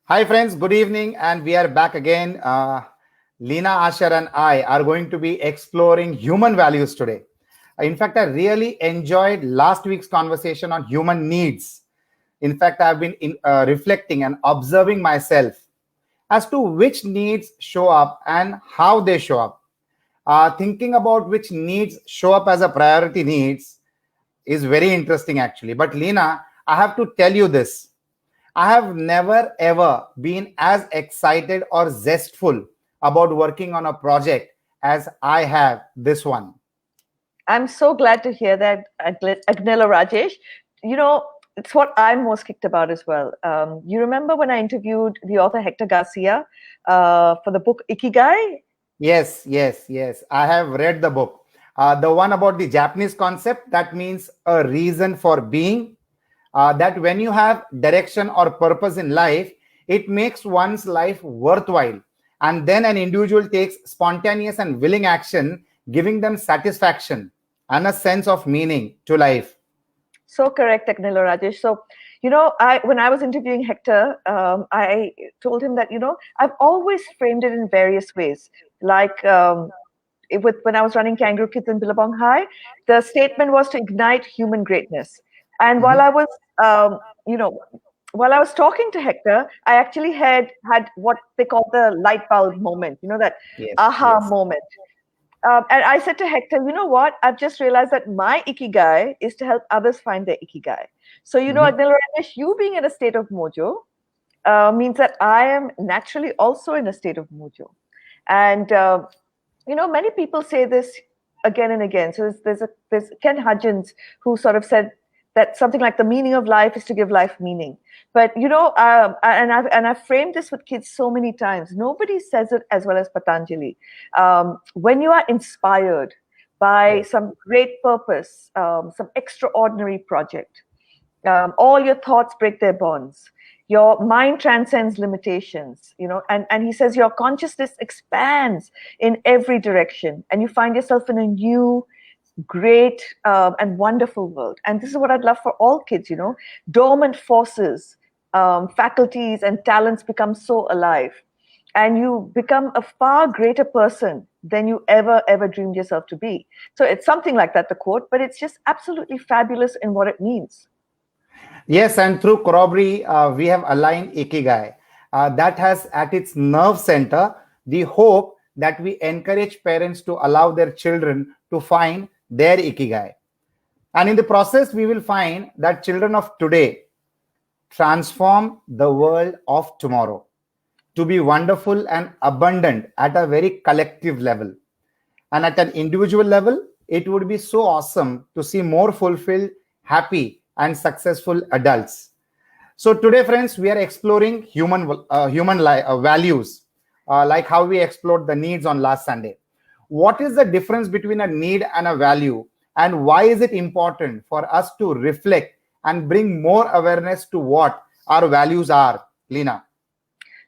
Hi, friends. Good evening, and we are back again. Leena, Asher, and I are going to be exploring human values today. In fact, I really enjoyed last week's conversation on human needs. In fact, I've been reflecting and observing myself as to which needs show up and how they show up. Thinking about which needs show up as a priority needs is very interesting, actually. But, Leena, I have to tell you this. I have never ever been as excited or zestful about working on a project as I have this one. I'm so glad to hear that, Agnella Rajesh. You know, it's what I'm most kicked about as well. You remember when I interviewed the author Hector Garcia for the book Ikigai? Yes, yes, yes. I have read the book. The one about the Japanese concept that means a reason for being. That when you have direction or purpose in life, it makes one's life worthwhile. And then an individual takes spontaneous and willing action, giving them satisfaction and a sense of meaning to life. So correct, Agnella Rajesh. So, when I was interviewing Hector, I told him that, I've always framed it in various ways. Like when I was running Kangaroo Kids in Billabong High, the statement was to ignite human greatness. And Mhm. um, you know, while I was talking to Hector, I actually had what they call the light bulb moment, that Yes, aha yes. moment. And I said to Hector, you know what? I've just realized that my ikigai is to help others find their ikigai. So, Mhm. Agnel Rajesh, you being in a state of mojo means that I am naturally also in a state of mojo. And many people say this again and again. So there's Ken Hudgens who sort of said that something like the meaning of life is to give life meaning. But I've framed this with kids so many times. Nobody says it as well as Patanjali. When you are inspired by Yes. some great purpose, some extraordinary project, all your thoughts break their bonds, your mind transcends limitations, and he says your consciousness expands in every direction and you find yourself in a new great and wonderful world. And this is what I'd love for all kids. Dormant forces, faculties and talents become so alive, and you become a far greater person than you ever dreamed yourself to be. So it's something like that, the quote, but it's just absolutely fabulous in what it means. Yes, and through Corroboree, we have aligned Ikigai. That has at its nerve center the hope that we encourage parents to allow their children to find their Ikigai. And in the process, we will find that children of today transform the world of tomorrow to be wonderful and abundant at a very collective level. And at an individual level, it would be so awesome to see more fulfilled, happy, and successful adults. So today, friends, we are exploring values, like how we explored the needs on last Sunday. What is the difference between a need and a value, and why is it important for us to reflect and bring more awareness to what our values are, Lena?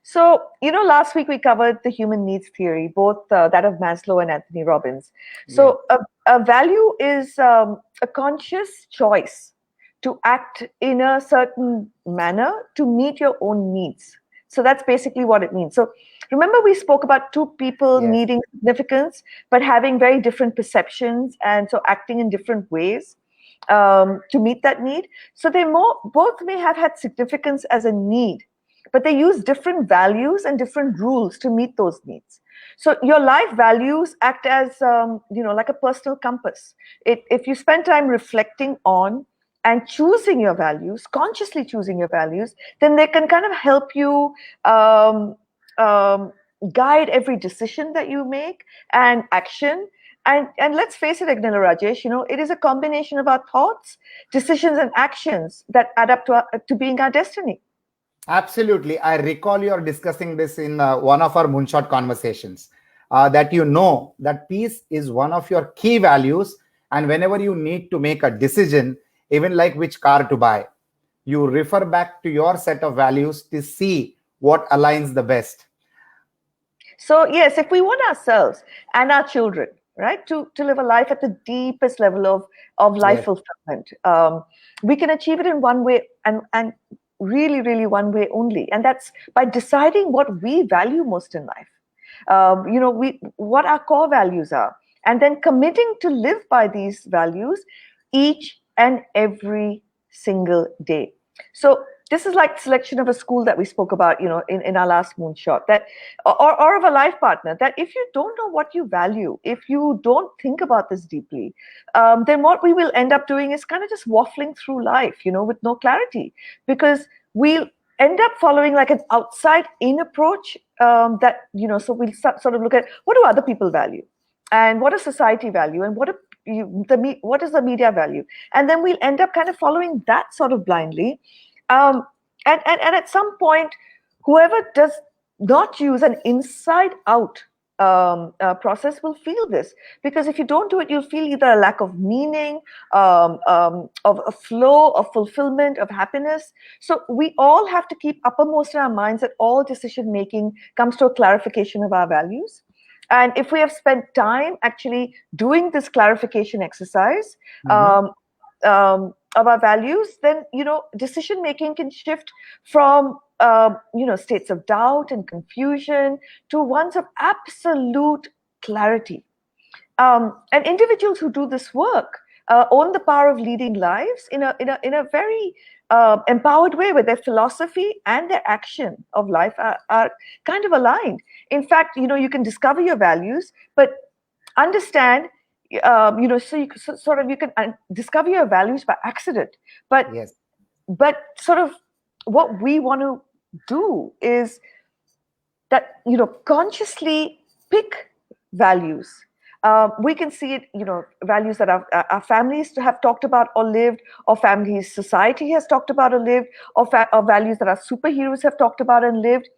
So, last week we covered the human needs theory, both that of Maslow and Anthony Robbins. Yeah. So, a value is a conscious choice to act in a certain manner to meet your own needs. So, that's basically what it means. So, remember, we spoke about two people Yes. needing significance, but having very different perceptions, and so acting in different ways to meet that need. So, both may have had significance as a need, but they use different values and different rules to meet those needs. So your life values act as like a personal compass. If you spend time reflecting on and choosing your values, consciously choosing your values, then they can kind of help you um, um, guide every decision that you make and action. And let's face it, Agnella Rajesh, it is a combination of our thoughts, decisions, and actions that add up to being our destiny. Absolutely. I recall you're discussing this in one of our Moonshot conversations. That you know that peace is one of your key values, and whenever you need to make a decision, even like which car to buy, you refer back to your set of values to see what aligns the best. So yes, if we want ourselves and our children, right, to live a life at the deepest level of life Yes. fulfillment, we can achieve it in one way, and really, really one way only, and that's by deciding what we value most in life. What our core values are, and then committing to live by these values each and every single day. So this is like selection of a school that we spoke about, in our last moonshot, that or of a life partner, that if you don't know what you value, if you don't think about this deeply, then what we will end up doing is kind of just waffling through life, with no clarity, because we'll end up following like an outside in approach, so we'll sort of look at what do other people value, and what does society value, and what is the media value, and then we'll end up kind of following that sort of blindly. And at some point, whoever does not use an inside out process will feel this, because if you don't do it, you'll feel either a lack of meaning, of a flow, of fulfillment, of happiness. So we all have to keep uppermost in our minds that all decision making comes to a clarification of our values. And if we have spent time actually doing this clarification exercise, of our values, then decision making can shift from states of doubt and confusion to ones of absolute clarity. And individuals who do this work own the power of leading lives in a very empowered way, where their philosophy and their action of life are kind of aligned. In fact, you can discover your values, but understand, so you can discover your values by accident. But Yes. but sort of what we want to do is that, consciously pick values. We can see it, values that our families have talked about or lived, or families society has talked about or lived, or values that our superheroes have talked about and lived.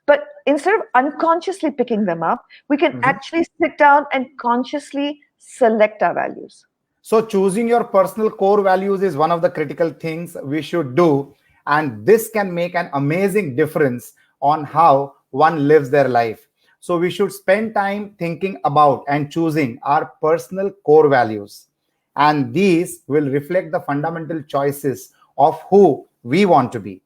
But instead of unconsciously picking them up, we can actually sit down and consciously select our values. So choosing your personal core values is one of the critical things we should do. And this can make an amazing difference on how one lives their life. So we should spend time thinking about and choosing our personal core values. And these will reflect the fundamental choices of who we want to be.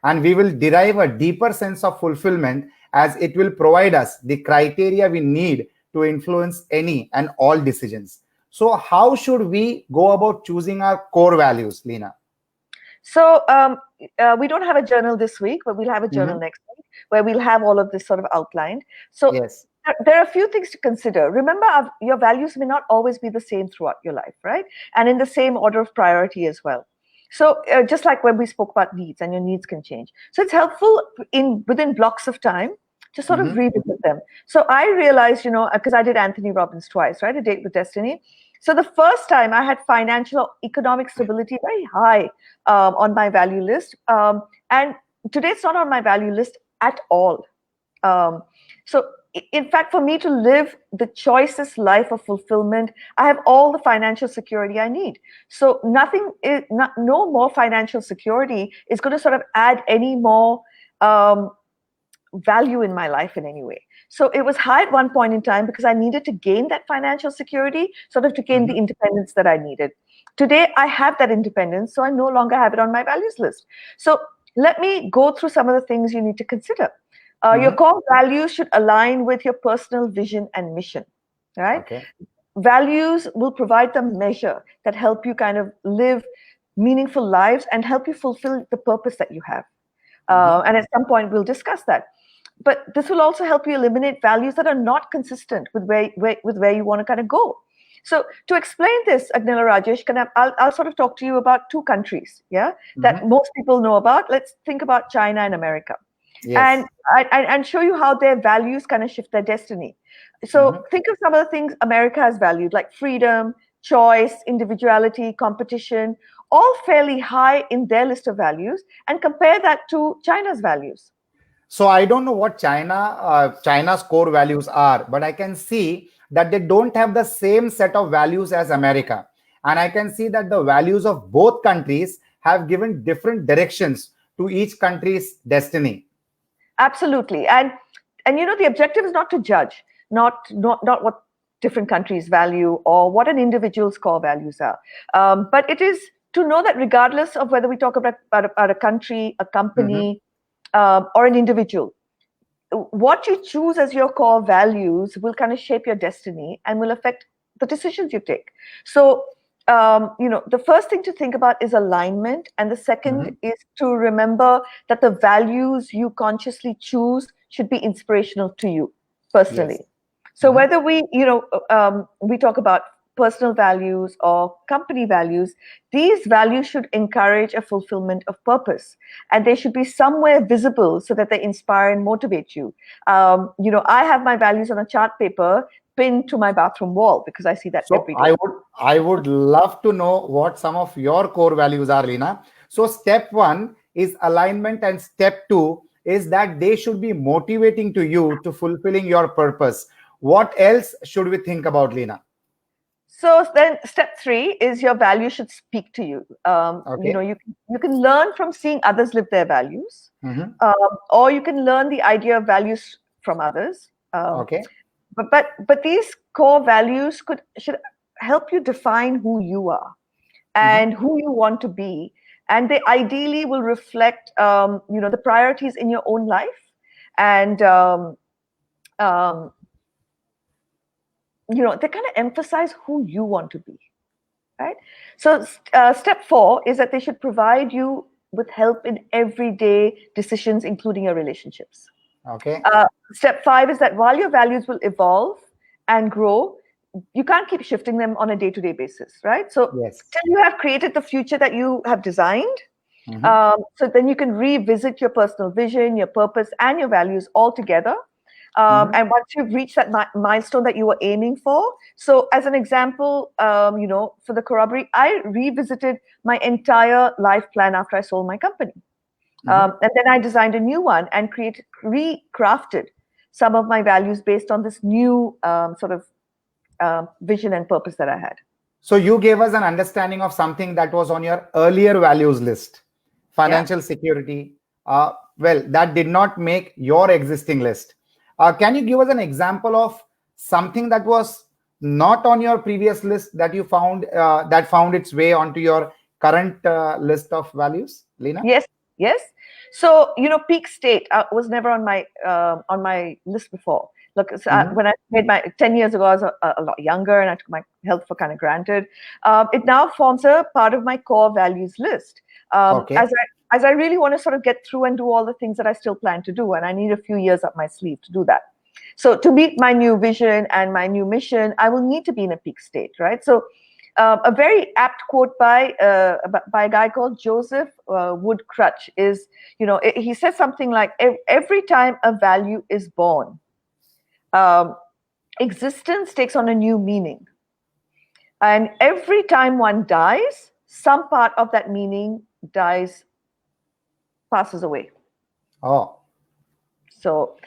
And we will derive a deeper sense of fulfillment, as it will provide us the criteria we need to influence any and all decisions. So how should we go about choosing our core values, Lena? So we don't have a journal this week, but we'll have a journal next week, where we'll have all of this sort of outlined. So Yes. there are a few things to consider. Remember, your values may not always be the same throughout your life, right? And in the same order of priority as well. So just like when we spoke about needs, and your needs can change. So it's helpful within blocks of time to sort of revisit them. So I realized, because I did Anthony Robbins twice, right? A Date with Destiny. So the first time I had financial or economic stability very high on my value list. And today it's not on my value list at all. So in fact, for me to live the choicest life of fulfillment, I have all the financial security I need. So no more financial security is going to sort of add any more value in my life in any way. So it was high at one point in time because I needed to gain that financial security, sort of to gain the independence that I needed. Today, I have that independence, so I no longer have it on my values list. So let me go through some of the things you need to consider. Your core values should align with your personal vision and mission, right? Okay. Values will provide the measure that help you kind of live meaningful lives and help you fulfill the purpose that you have. And at some point, we'll discuss that. But this will also help you eliminate values that are not consistent with where you want to kind of go. So to explain this, Agnila Rajesh, I'll sort of talk to you about two countries, that most people know about. Let's think about China and America. Yes. And show you how their values kind of shift their destiny. So think of some of the things America has valued, like freedom, choice, individuality, competition, all fairly high in their list of values, and compare that to China's values. So I don't know what China's core values are, but I can see that they don't have the same set of values as America. And I can see that the values of both countries have given different directions to each country's destiny. Absolutely. And the objective is not to judge, not what different countries value or what an individual's core values are. But it is to know that regardless of whether we talk about a country, a Mm-hmm. company, or an individual, what you choose as your core values will kind of shape your destiny and will affect the decisions you take. So, the first thing to think about is alignment, and the second Mm-hmm. is to remember that the values you consciously choose should be inspirational to you personally. Yes. So Mm-hmm. whether we talk about personal values or company values, these values should encourage a fulfillment of purpose, and they should be somewhere visible so that they inspire and motivate you. I have my values on a chart paper pinned to my bathroom wall because I see that So every day. I would love to know what some of your core values are, Lina. So step one is alignment, and step two is that they should be motivating to you to fulfilling your purpose. What else should we think about, Lina? So then, step three is your values should speak to you. Okay. You can learn from seeing others live their values, Mm-hmm. or you can learn the idea of values from others. Okay. But these core values should help you define who you are Mm-hmm. and who you want to be, and they ideally will reflect the priorities in your own life, and um, they kind of emphasize who you want to be, right? So step four is that they should provide you with help in everyday decisions, including your relationships. Okay. Step five is that while your values will evolve and grow, you can't keep shifting them on a day-to-day basis, right? So Yes. till you have created the future that you have designed, Mm-hmm. so then you can revisit your personal vision, your purpose, and your values all together. Mm-hmm. And once you've reached that milestone that you were aiming for, so as an example, for the corroboree, I revisited my entire life plan after I sold my company. Mm-hmm. And then I designed a new one and recrafted some of my values based on this new vision and purpose that I had. So you gave us an understanding of something that was on your earlier values list, Yeah. financial security. Well, that did not make your existing list. Can you give us an example of something that was not on your previous list that you found that found its way onto your current list of values, Lena? Yes, yes. So peak state was never on my list before. Look, so, Mm-hmm. when I made my 10 years ago, I was a lot younger, and I took my health for kind of granted. It now forms a part of my core values list. Okay. As I really want to sort of get through and do all the things that I still plan to do, and I need a few years up my sleeve to do that. So to meet my new vision and my new mission, I will need to be in a peak state, right? So a very apt quote by a guy called Joseph Wood Crutch is, he says something like, every time a value is born, um, existence takes on a new meaning. And every time one dies, some part of that meaning passes away. Oh. So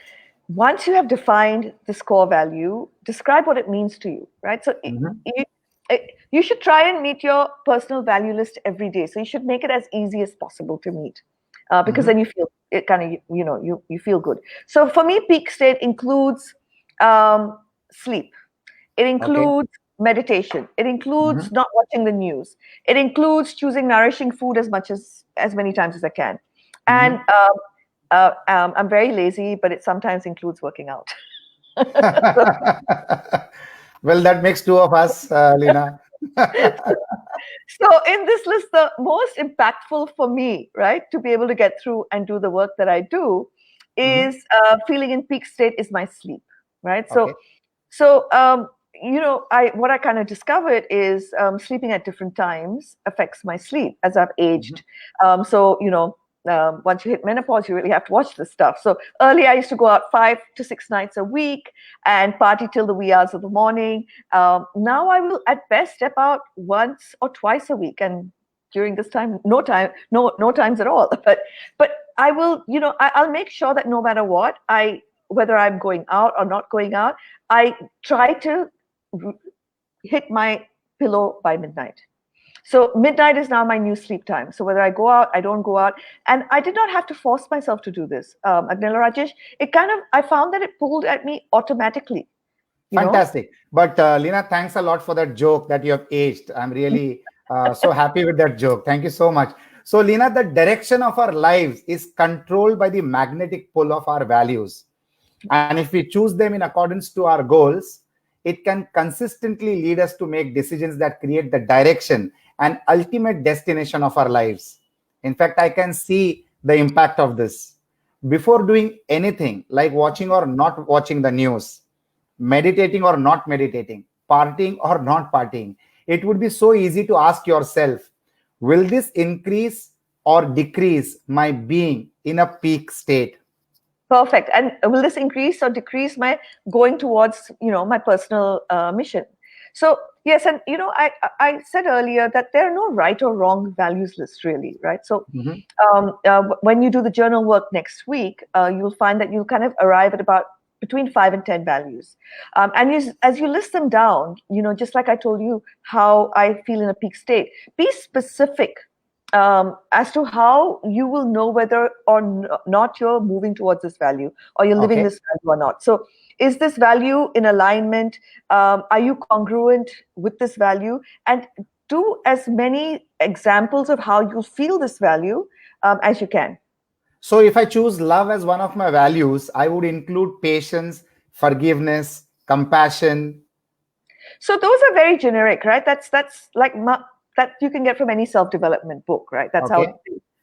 once you have defined this core value, describe what it means to you, right? So Mm-hmm. you should try and meet your personal value list every day. So you should make it as easy as possible to meet, because Mm-hmm. then you feel it kind of, you feel good. So for me, peak state includes sleep. It Okay. includes meditation. It Mm-hmm. includes not watching the news. It includes choosing nourishing food as many times as I can. And Mm-hmm. I'm very lazy, but it sometimes includes working out. Well, that makes two of us, Lena. So in this list, the most impactful for me, right, to be able to get through and do the work that I do, Mm-hmm. is feeling in peak state is my sleep, right? Okay. So what I kind of discovered is sleeping at different times affects my sleep as I've Mm-hmm. aged. Once you hit menopause, you really have to watch this stuff. So earlier, I used to go out 5 to 6 nights a week and party till the wee hours of the morning. Now I will at best step out once or twice a week, and during this time, no times at all. But I will, I'll make sure that no matter what, whether I'm going out or not going out, I try to hit my pillow by midnight. So midnight is now my new sleep time. So whether I go out, I don't go out, and I did not have to force myself to do this. Agnella Rajesh, I found that it pulled at me automatically. You know, Fantastic. But Lena, thanks a lot for that joke that you have aged. I'm really So happy with that joke. Thank you so much. So, Lena, the direction of our lives is controlled by the magnetic pull of our values. And if we choose them in accordance to our goals, it can consistently lead us to make decisions that create the direction and ultimate destination of our lives. In fact, I can see the impact of this. Before doing anything like watching or not watching the news, meditating or not meditating, partying or not partying, it would be so easy to ask yourself, will this increase or decrease my being in a peak state? Perfect. And will this increase or decrease my going towards, my personal mission? So yes, and I said earlier that there are no right or wrong values lists really, right? So Mhm. when you do the journal work next week, you'll find that you'll kind of arrive at about between 5 and 10 values, and as you list them down, just like I told you how I feel in a peak state, be specific as to how you will know whether or not you're moving towards this value or you're living Okay. this value or not. So, is this value in alignment? Are you congruent with this value? And do as many examples of how you feel this value as you can. So if I choose love as one of my values, I would include patience, forgiveness, compassion. So those are very generic, right? That's like that you can get from any self-development book, right? Okay.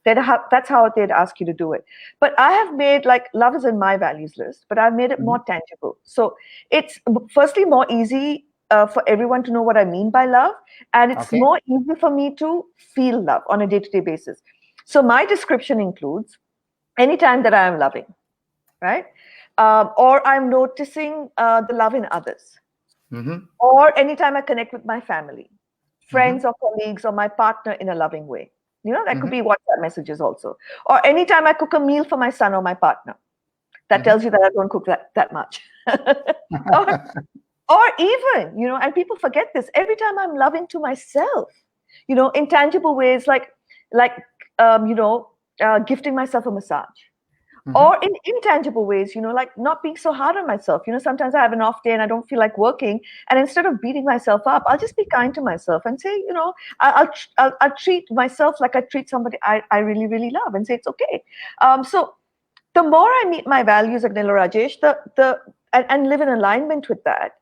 That's how they'd ask you to do it. But I have made, like, love is in my values list, but I've made it Mhm. more tangible. So it's firstly more easy for everyone to know what I mean by love, and it's Okay. more easy for me to feel love on a day-to-day basis. So my description includes anytime that I am loving, right? Or I'm noticing the love in others, Mhm. or anytime I connect with my family, friends Mhm. or colleagues, or my partner in a loving way. That could Mhm. be WhatsApp messages also. Or anytime I cook a meal for my son or my partner. That tells Mhm. you that I don't cook that much. or, or even, and people forget this, every time I'm loving to myself, in tangible ways, like gifting myself a massage, Mhm. or in intangible ways, like not being so hard on myself. Sometimes I have an off day and I don't feel like working, and instead of beating myself up, I'll just be kind to myself and say, I'll treat myself like I treat somebody I really really love, and say it's okay. So the more I meet my values, Agnila Rajesh, and live in alignment with that,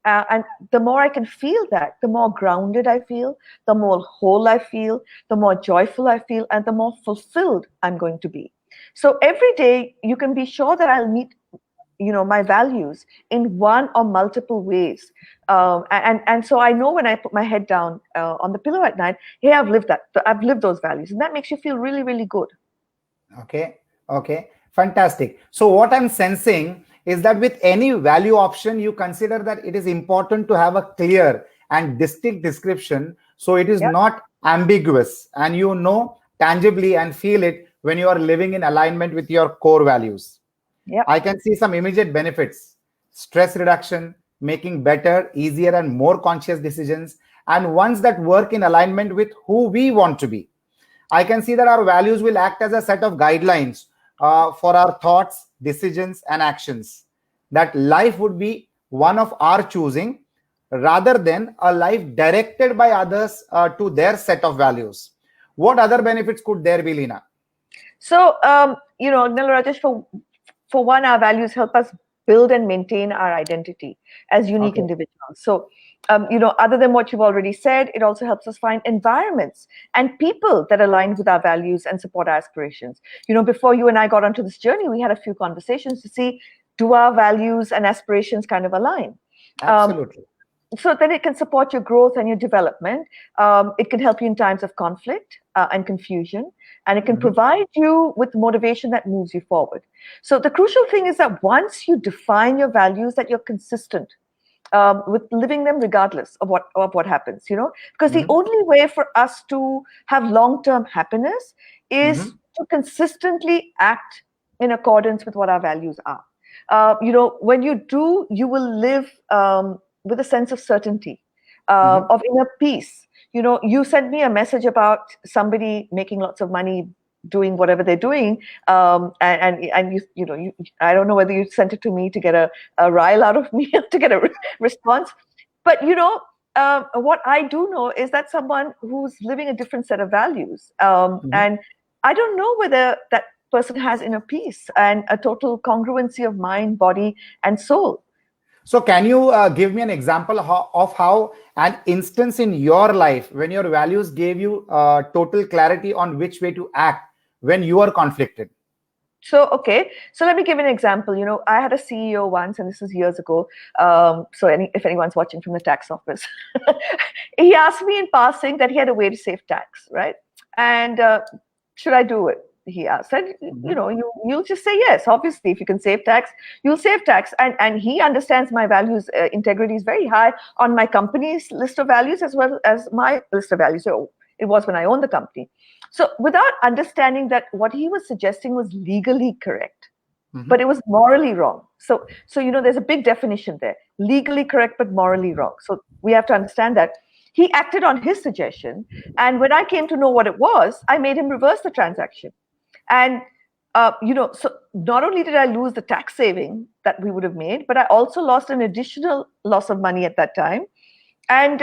and the more I can feel that, the more grounded I feel, the more whole I feel, the more joyful I feel, and the more fulfilled I'm going to be. So every day, you can be sure that I'll meet, my values in one or multiple ways. And so I know when I put my head down on the pillow at night, hey, I've lived those values, and that makes you feel really, really good. Okay. Okay. Fantastic. So what I'm sensing is that with any value option, you consider that it is important to have a clear and distinct description, so it is Yeah, not ambiguous, and you know tangibly and feel it when you are living in alignment with your core values. yeah. I can see some immediate benefits: stress reduction, making better, easier, and more conscious decisions, and ones that work in alignment with who we want to be. I can see that our values will act as a set of guidelines for our thoughts, decisions, and actions. That life would be one of our choosing rather than a life directed by others to their set of values. What other benefits could there be, Lina? So, Agnel Rajesh, for one, our values help us build and maintain our identity as unique Okay. individuals. So, other than what you've already said, it also helps us find environments and people that align with our values and support our aspirations. Before you and I got onto this journey, we had a few conversations to see, do our values and aspirations kind of align? Um, Absolutely. so then it can support your growth and your development. It can help you in times of conflict and confusion, and it can Mhm. provide you with motivation that moves you forward. So the crucial thing is that once you define your values, that you're consistent with living them regardless of what happens. Because the Mhm. only way for us to have long-term happiness is Mhm. to consistently act in accordance with what our values are. When you do, you will live with a sense of certainty, Mhm. of inner peace. You sent me a message about somebody making lots of money doing whatever they're doing, and I don't know whether you sent it to me to get a rile out of me to get a response, but what I do know is that someone who's living a different set of values, Mhm. and I don't know whether that person has inner peace and a total congruency of mind, body, and soul. So, can you give me an example of how an instance in your life when your values gave you total clarity on which way to act when you are conflicted? So, okay. So let me give an example. I had a CEO once, and this was years ago. So if anyone's watching from the tax office, he asked me in passing that he had a way to save tax, right? And should I do it? He asked. And Mhm. you'll just say yes. Obviously, if you can save tax, you'll save tax. And he understands my values. Integrity is very high on my company's list of values as well as my list of values. So it was when I owned the company. So without understanding that what he was suggesting was legally correct, Mhm. but it was morally wrong. So there's a big definition there: legally correct but morally wrong. So we have to understand that he acted on his suggestion, and when I came to know what it was, I made him reverse the transaction. And so not only did I lose the tax saving that we would have made, but I also lost an additional loss of money at that time. And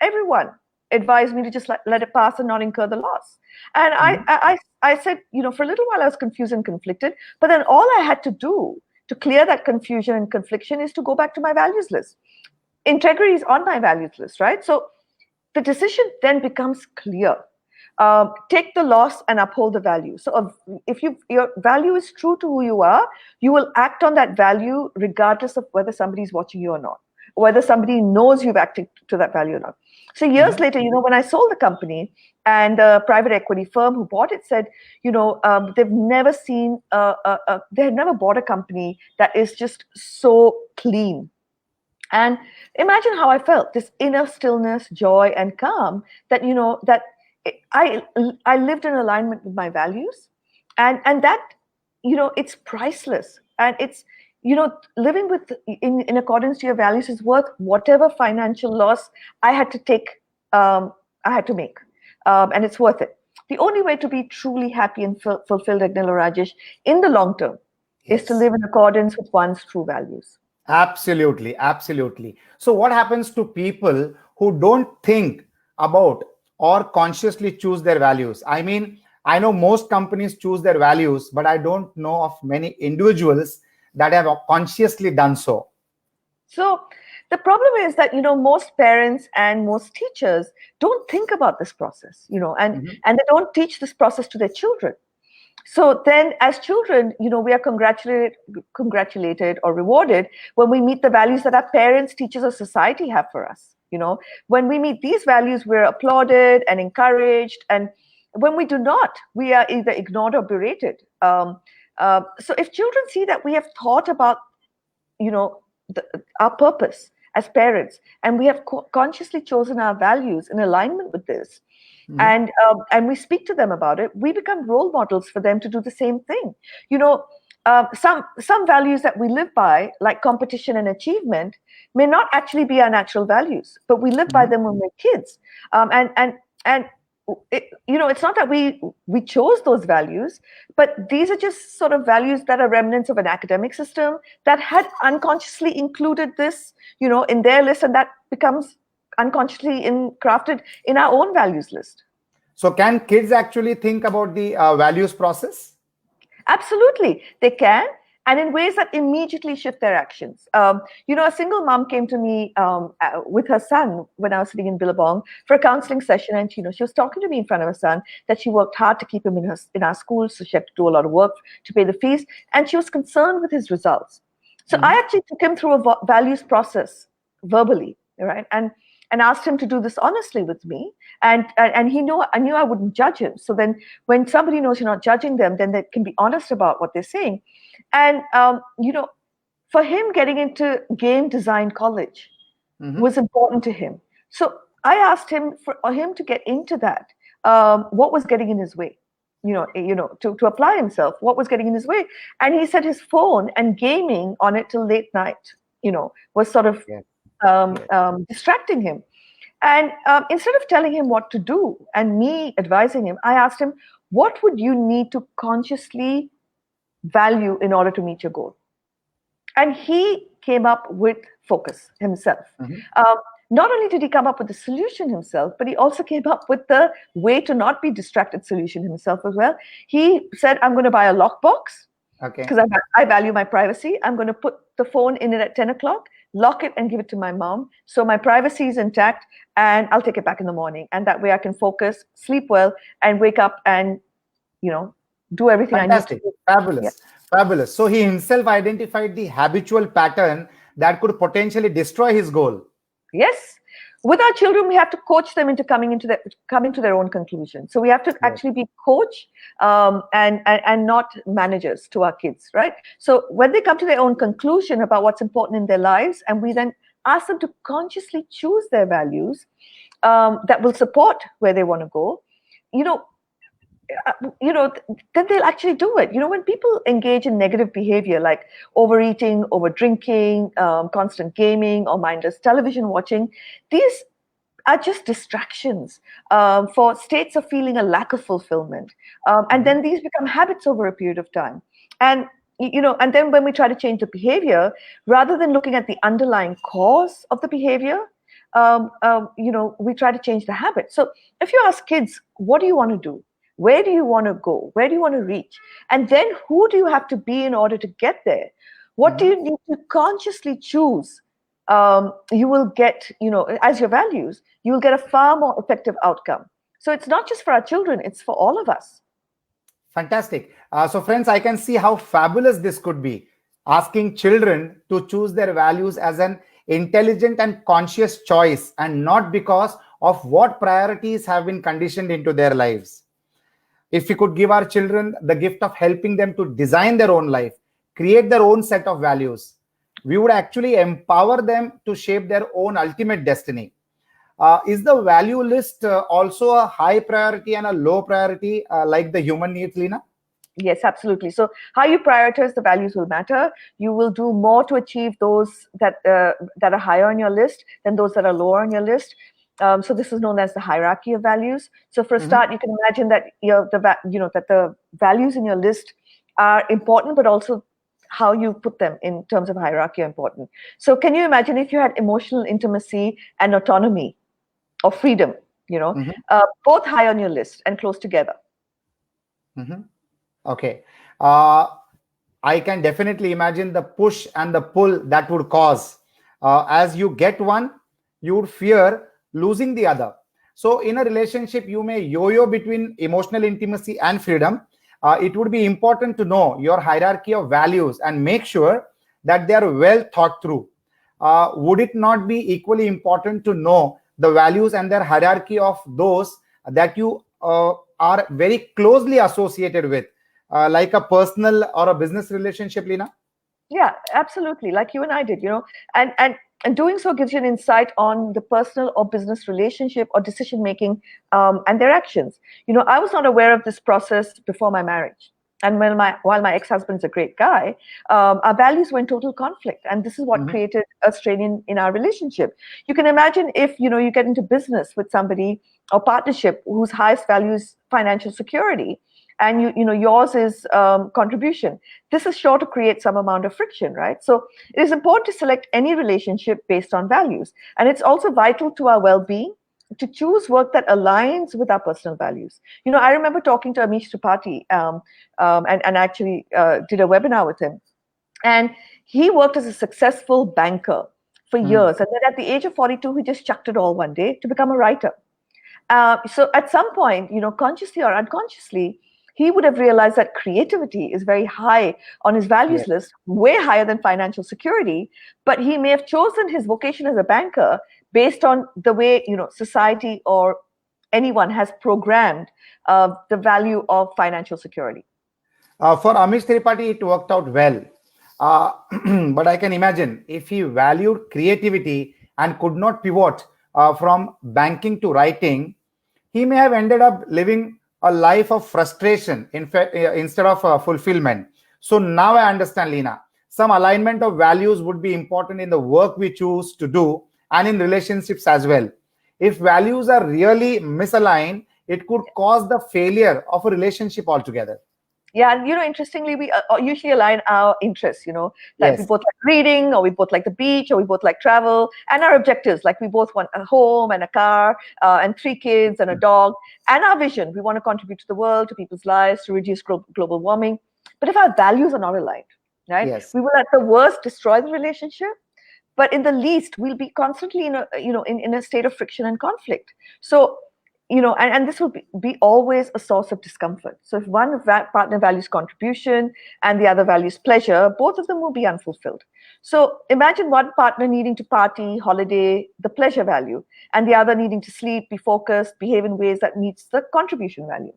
everyone advised me to just let it pass and not incur the loss. And Mhm. I said, for a little while I was confused and conflicted, but then all I had to do to clear that confusion and confliction is to go back to my values list. Integrity is on my values list, right? So the decision then becomes clear. Take the loss and uphold the value. So if your value is true to who you are, you will act on that value regardless of whether somebody's watching you or not, whether somebody knows you've acted to that value or not. So years Mhm. later, when I sold the company, and the private equity firm who bought it said, they've never seen, they had never bought a company that is just so clean. And imagine how I felt, this inner stillness, joy, and calm, that I I lived in alignment with my values. And that, it's priceless. And it's, living with in accordance to your values is worth whatever financial loss I had to take, I had to make. And it's worth it. The only way to be truly happy and fulfilled, Agnil or Rajesh, in the long term, is to Yes. live in accordance with one's true values. Absolutely, absolutely. So, what happens to people who don't think about or consciously choose their values? I mean, I know most companies choose their values, but I don't know of many individuals that have consciously done so. So the problem is that, most parents and most teachers don't think about this process, Mhm. and they don't teach this process to their children. So then, as children, we are congratulated or rewarded when we meet the values that our parents, teachers, or society have for us. When we meet these values, we're applauded and encouraged, and when we do not, we are either ignored or berated. So if children see that we have thought about, you know the, our purpose as parents, and we have consciously chosen our values in alignment with this, Mhm. and we speak to them about it, we become role models for them to do the same thing. Some values that we live by, like competition and achievement, may not actually be our natural values, but we live by Mhm. them when we're kids. And it's not that we chose those values, but these are just sort of values that are remnants of an academic system that had unconsciously included this, in their list, and that becomes unconsciously crafted in our own values list. So, can kids actually think about the values process? Absolutely, they can, and in ways that immediately shift their actions. A single mom came to me with her son when I was sitting in Billabong for a counseling session, and she was talking to me in front of her son that she worked hard to keep him in our school, so she had to do a lot of work to pay the fees, and she was concerned with his results. So I Mhm. actually took him through a values process verbally, right, and asked him to do this honestly with me, and I knew I wouldn't judge him. So then, when somebody knows you're not judging them, then they can be honest about what they're saying. And for him, getting into game design college Mhm. was important to him. So I asked him for him to get into that. What was getting in his way? To apply himself, what was getting in his way? And he said his phone and gaming on it till late night, was sort of Yes. Yes. distracting him. And instead of telling him what to do and me advising him, I asked him, what would you need to consciously value in order to meet your goal? And he came up with focus himself. Mhm. not only did he come up with the solution himself, but he also came up with the way to not be distracted solution himself as well. He said, I'm going to buy a lockbox Okay. because I value my privacy. I'm going to put the phone in it at 10 o'clock, lock it, and give it to my mom. So my privacy is intact, and I'll take it back in the morning. And that way I can focus, sleep well, and wake up and, do everything I need to Fantastic. do. Yeah. Fabulous. Fabulous. So he himself identified the habitual pattern that could potentially destroy his goal. Yes. With our children, we have to coach them into coming to their own conclusion. So we have to actually be coach and not managers to our kids, right? So when they come to their own conclusion about what's important in their lives, and we then ask them to consciously choose their values that will support where they want to go, then they'll actually do it. When people engage in negative behavior like overeating, over drinking, constant gaming, or mindless television watching, these are just distractions for states of feeling a lack of fulfillment. And then these become habits over a period of time. And and then when we try to change the behavior, rather than looking at the underlying cause of the behavior, we try to change the habit. So if you ask kids, what do you want to do? Where do you want to go? Where do you want to reach? And then who do you have to be in order to get there? What do you need to consciously choose? You will get, as your values, you will get a far more effective outcome. So it's not just for our children, it's for all of us. Fantastic. So friends, I can see how fabulous this could be. Asking children to choose their values as an intelligent and conscious choice, and not because of what priorities have been conditioned into their lives. If we could give our children the gift of helping them to design their own life, create their own set of values, we would actually empower them to shape their own ultimate destiny. Is the value list also a high priority and a low priority like the human needs, Leena? Yes, absolutely. So how you prioritize the values will matter. You will do more to achieve those that are higher on your list than those that are lower on your list. So this is known as the hierarchy of values. So for a start, you can imagine that that the values in your list are important, but also how you put them in terms of hierarchy are important. So can you imagine if you had emotional intimacy and autonomy or freedom, both high on your list and close together? Okay. I can definitely imagine the push and the pull that would cause. As you get one, you would fear losing the other. So in a relationship, you may yo-yo between emotional intimacy and freedom. It would be important to know your hierarchy of values and make sure that they are well thought through. Would it not be equally important to know the values and their hierarchy of those that you are very closely associated with, like a personal or a business relationship, Leena? Yeah, absolutely. Like you and I did, and doing so gives you an insight on the personal or business relationship or decision making and their actions. I was not aware of this process before my marriage. And while my ex-husband's a great guy, our values were in total conflict, and this is what created a strain in our relationship. You can imagine if you get into business with somebody or partnership whose highest value is financial security, and yours is contribution. This is sure to create some amount of friction, right? So it is important to select any relationship based on values, and it's also vital to our well-being to choose work that aligns with our personal values. I remember talking to Amish Tripathi and actually did a webinar with him, and he worked as a successful banker for years, and then at the age of 42, he just chucked it all one day to become a writer. So at some point, consciously or unconsciously, he would have realized that creativity is very high on his values list, way higher than financial security. But he may have chosen his vocation as a banker based on the way society or anyone has programmed the value of financial security. For Amish Tripathi, it worked out well. But I can imagine if he valued creativity and could not pivot from banking to writing, he may have ended up living a life of frustration instead of fulfillment. So now I understand, Leena. Some alignment of values would be important in the work we choose to do and in relationships as well. If values are really misaligned, it could cause the failure of a relationship altogether. Yeah, and interestingly, we usually align our interests. That we Yes. both like reading, or we both like the beach, or we both like travel, and our objectives. Like we both want a home and a car, and 3 kids and a dog, and our vision. We want to contribute to the world, to people's lives, to reduce global warming. But if our values are not aligned, right, Yes. we will at the worst destroy the relationship. But in the least, we'll be constantly in a state of friction and conflict. So and this will be always a source of discomfort. So if one partner values contribution and the other values pleasure, both of them will be unfulfilled. So imagine one partner needing to party, holiday, the pleasure value, and the other needing to sleep, be focused, behave in ways that meets the contribution value.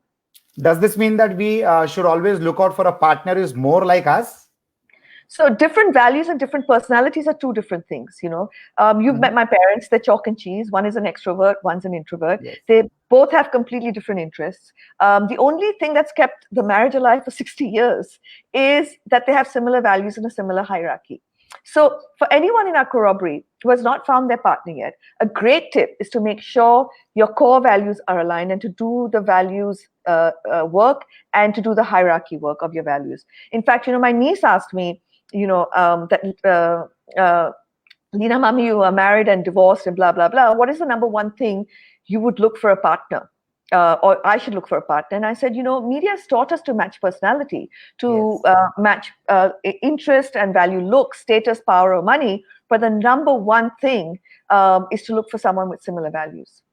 Does this mean that we should always look out for a partner who is more like us? So different values and different personalities are two different things. You've met Mhm. my parents. They're chalk and cheese. One is an extrovert, one's an introvert. Yes. They both have completely different interests. The only thing that's kept the marriage alive for 60 years is that they have similar values and a similar hierarchy. So for anyone in our corroboree who has not found their partner yet, a great tip is to make sure your core values are aligned, and to do the values work, and to do the hierarchy work of your values. In fact, my niece asked me, that Lina, mommy, you are married and divorced and blah, blah, blah. What is the number one thing you would look for a partner? Or I should look for a partner. And I said, media has taught us to match personality, to Yes. match interest and value, look, status, power, or money. But the number one thing is to look for someone with similar values.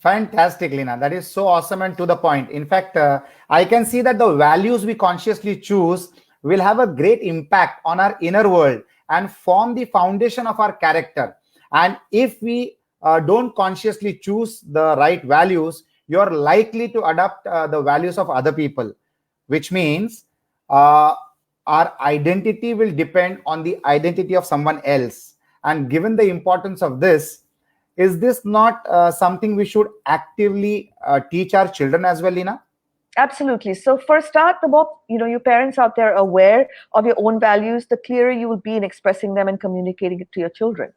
Fantastic, Lina. That is so awesome and to the point. In fact, I can see that the values we consciously choose will have a great impact on our inner world and form the foundation of our character. And if we don't consciously choose the right values, you're likely to adopt the values of other people, which means uh, our identity will depend on the identity of someone else. And given the importance of this, is this not something we should actively teach our children as well, Lina? Absolutely. So for a start, the more your parents out there are aware of your own values, the clearer you will be in expressing them and communicating it to your children.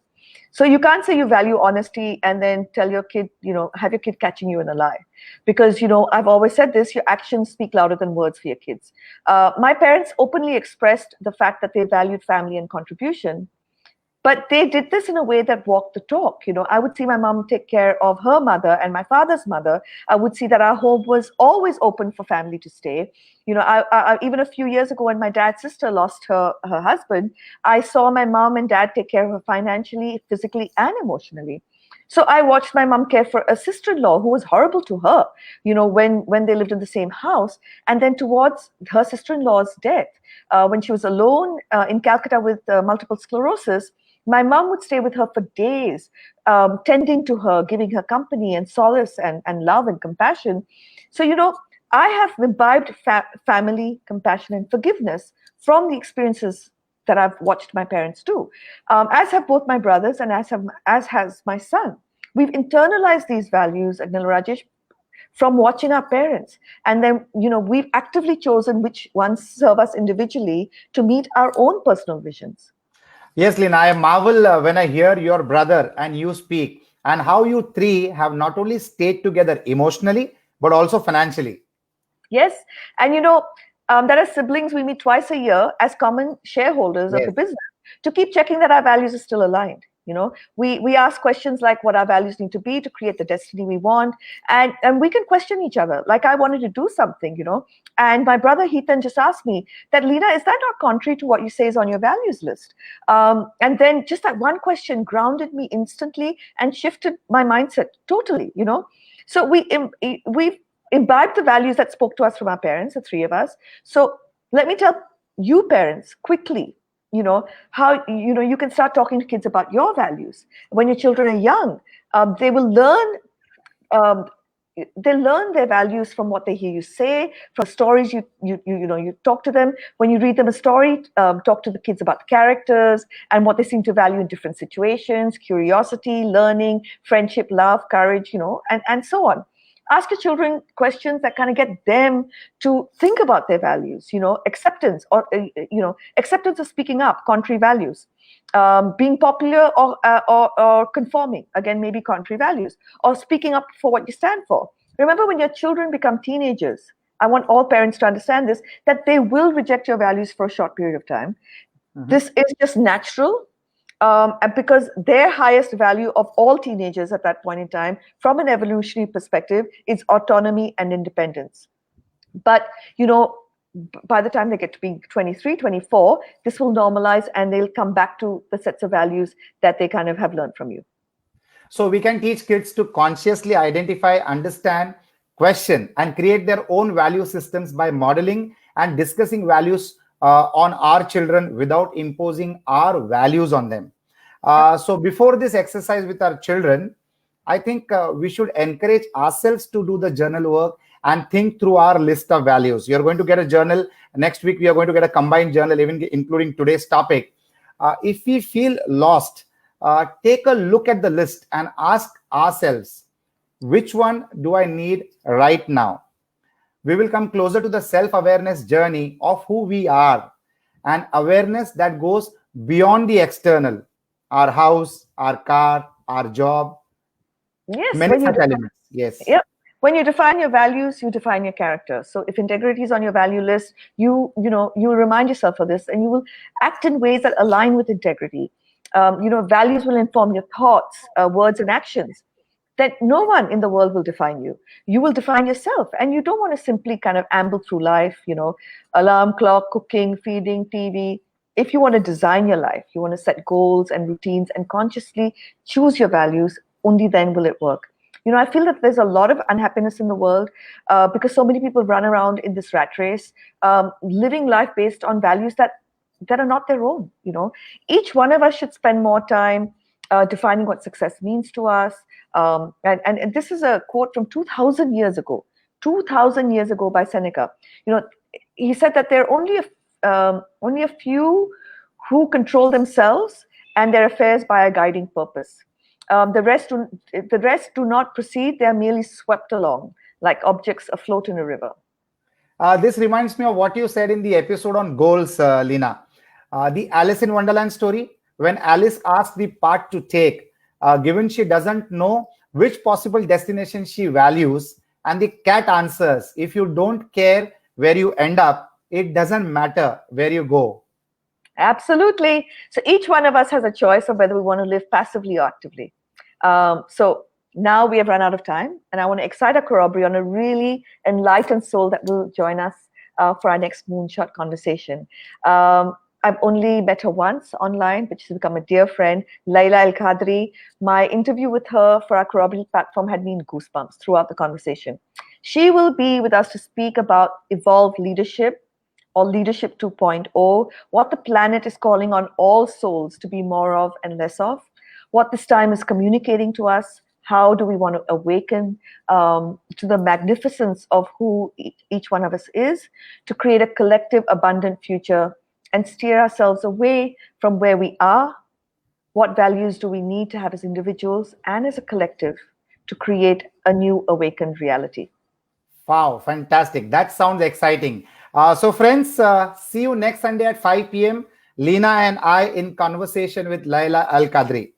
So you can't say you value honesty and then tell your kid, have your kid catching you in a lie. Because, I've always said this, your actions speak louder than words for your kids. My parents openly expressed the fact that they valued family and contribution, but they did this in a way that walked the talk. I would see my mom take care of her mother and my father's mother. I would see that our home was always open for family to stay. Even a few years ago, when my dad's sister lost her husband, I saw my mom and dad take care of her financially, physically, and emotionally. So I watched my mom care for a sister-in-law who was horrible to her, when they lived in the same house. And then towards her sister-in-law's death, when she was alone in Calcutta with multiple sclerosis, my mom would stay with her for days, tending to her, giving her company and solace and love and compassion. So, I have imbibed family, compassion, and forgiveness from the experiences that I've watched my parents do, as have both my brothers and as has my son. We've internalized these values, Agnil Rajesh, from watching our parents. And then, we've actively chosen which ones serve us individually to meet our own personal visions. Yes, Lina, I marvel when I hear your brother and you speak, and how you three have not only stayed together emotionally, but also financially. Yes. And there are siblings we meet twice a year as common shareholders of the Yes. business to keep checking that our values are still aligned. We ask questions like what our values need to be to create the destiny we want. And we can question each other. Like I wanted to do something, and my brother Heathen just asked me that, Lena, is that not contrary to what you say is on your values list? And then just that one question grounded me instantly and shifted my mindset totally. So we've imbibed the values that spoke to us from our parents, the three of us. So let me tell you parents quickly, how you can start talking to kids about your values when your children are young. They will learn. They learn their values from what they hear you say, from stories you talk to them. When you read them a story, talk to the kids about the characters and what they seem to value in different situations: curiosity, learning, friendship, love, courage, and so on. Ask your children questions that kind of get them to think about their values. Acceptance, or acceptance of speaking up, contrary values. Being popular, or conforming, again, maybe contrary values, or speaking up for what you stand for. Remember, when your children become teenagers, I want all parents to understand this, that they will reject your values for a short period of time. This is just natural. And because their highest value of all teenagers at that point in time, from an evolutionary perspective, is autonomy and independence. But, by the time they get to be 23, 24, this will normalize and they'll come back to the sets of values that they kind of have learned from you. So we can teach kids to consciously identify, understand, question, and create their own value systems by modeling and discussing values on our children without imposing our values on them. So before this exercise with our children, I think we should encourage ourselves to do the journal work and think through our list of values. You're going to get a journal. Next week, we are going to get a combined journal, even including today's topic. If we feel lost, take a look at the list and ask ourselves, which one do I need right now? We will come closer to the self-awareness journey of who we are, and awareness that goes beyond the external, our house, our car, our job, Yes, many such elements. Yes. Yep. When you define your values, you define your character. So if integrity is on your value list, you remind yourself of this, and you will act in ways that align with integrity. Values will inform your thoughts, words, and actions. That no one in the world will define you. You will define yourself, and you don't want to simply kind of amble through life. Alarm clock, cooking, feeding, TV. If you want to design your life, you want to set goals and routines and consciously choose your values. Only then will it work. I feel that there's a lot of unhappiness in the world because so many people run around in this rat race, living life based on values that are not their own. Each one of us should spend more time defining what success means to us. And this is a quote from 2,000 years ago. 2,000 years ago by Seneca. He said that there are only a few who control themselves and their affairs by a guiding purpose. The rest do not proceed. They are merely swept along like objects afloat in a river. This reminds me of what you said in the episode on goals, Lina. The Alice in Wonderland story, when Alice asked the path to take, given she doesn't know which possible destination she values, and the cat answers, if you don't care where you end up, it doesn't matter where you go. Absolutely. So each one of us has a choice of whether we want to live passively or actively. So now we have run out of time, and I want to excite our corroboree on a really enlightened soul that will join us for our next Moonshot conversation. I've only met her once online, but she's become a dear friend, Laila Al-Qadri. My interview with her for our corroboree platform had me in goosebumps throughout the conversation. She will be with us to speak about evolved leadership, or Leadership 2.0, what the planet is calling on all souls to be more of and less of, what this time is communicating to us, how do we want to awaken to the magnificence of who each one of us is, to create a collective, abundant future and steer ourselves away from where we are. What values do we need to have as individuals and as a collective to create a new awakened reality? Wow, fantastic. That sounds exciting. So friends, see you next Sunday at 5 p.m. Lina and I in conversation with Laila Al-Qadri.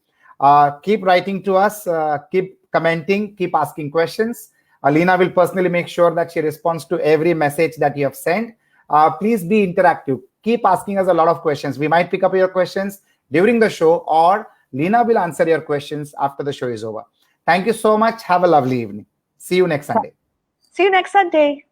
Keep writing to us, keep commenting, keep asking questions. Lina will personally make sure that she responds to every message that you have sent. Please be interactive. Keep asking us a lot of questions. We might pick up your questions during the show, or Lina will answer your questions after the show is over. Thank you so much. Have a lovely evening. See you next Sunday. See you next Sunday.